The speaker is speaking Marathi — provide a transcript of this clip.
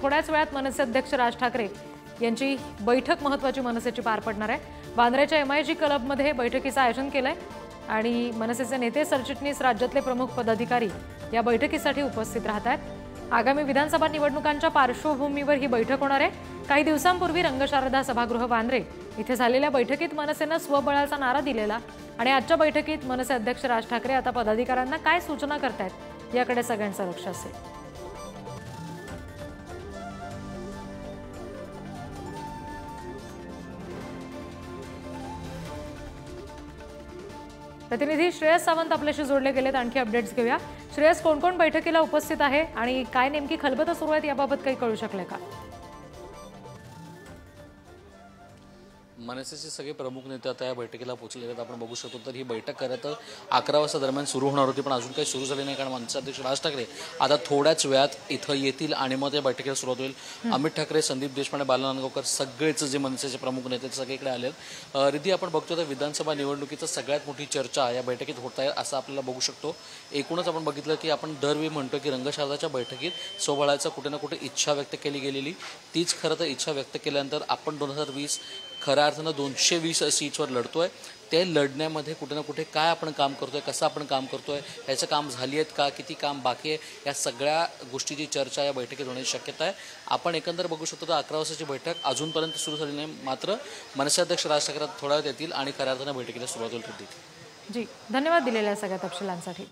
थोड्याच वेळात मनसे अध्यक्ष राज ठाकरे यांची बैठक महत्त्वाची मनसेची पार पडणार आहे। वांद्र्याच्या MIG क्लबमध्ये बैठकीचं आयोजन केलंय आणि मनसेचे नेते सरचिटणीस राज्यातले प्रमुख पदाधिकारी या बैठकीसाठी उपस्थित राहतात। आगामी विधानसभा निवडणुकांच्या पार्श्वभूमीवर ही बैठक होणार आहे। काही दिवसांपूर्वी रंगशारदा सभागृह वांद्रे इथे झालेल्या बैठकीत मनसेनं स्वबळाचा नारा दिलेला आणि आजच्या बैठकीत मनसे अध्यक्ष राज ठाकरे आता पदाधिकाऱ्यांना काय सूचना करतायत याकडे सगळ्यांचं लक्ष असेल। प्रतिनिधी श्रेयस सावंत आपल्याशी जोडले गेलेत। आणखी अपडेट्स घेऊया। श्रेयस, कोण कोण बैठकीला उपस्थित आहे आणि काय नेमकी खलबतं सुरू आहेत याबाबत काही कळू शकले का? मनसेचे सगळे प्रमुख नेते आता या बैठकीला पोहोचलेले आहेत। आपण बघू शकतो तर ही बैठक खरं तर 11 वाजता दरम्यान सुरू होणार होती, पण अजून काही सुरू झाली नाही कारण मनसे अध्यक्ष राज ठाकरे आता थोड्याच वेळात इथं येतील आणि मग या बैठकीला सुरुवात होईल। अमित ठाकरे, संदीप देशपांडे, बाला नांदगावकर सगळेच जे मनसेचे प्रमुख नेते सगळीकडे आलेत। रिधी आपण बघतो तर विधानसभा निवडणुकीचं सगळ्यात मोठी चर्चा या बैठकीत होत आहे असं आपल्याला बघू शकतो। एकूणच आपण बघितलं की आपण दरवेळी म्हणतो की रंगशारदाच्या बैठकीत स्वबळाचा कुठे ना कुठे इच्छा व्यक्त केली गेलेली, तीच खरं तर इच्छा व्यक्त केल्यानंतर आपण 2020 खऱ्या अर्थानं 220 सीट्सवर लढतोय। ते लढण्यामध्ये कुठे ना कुठे काय आपण काम करतोय, कसं आपण काम करतोय, याचं काम झाली आहेत का, किती काम बाकी आहे, या सगळ्या गोष्टीची चर्चा या बैठकीत होण्याची शक्यता आहे। आपण एकंदर बघू शकतो तर 11 वाजताची बैठक अजूनपर्यंत सुरू झाली नाही, मात्र मनसे अध्यक्ष राज ठाकरे थोड्या वेळात येतील आणि खऱ्या अर्थानं बैठकीला सुरुवात होईल। जी, धन्यवाद दिलेल्या सगळ्या तपशिलांसाठी।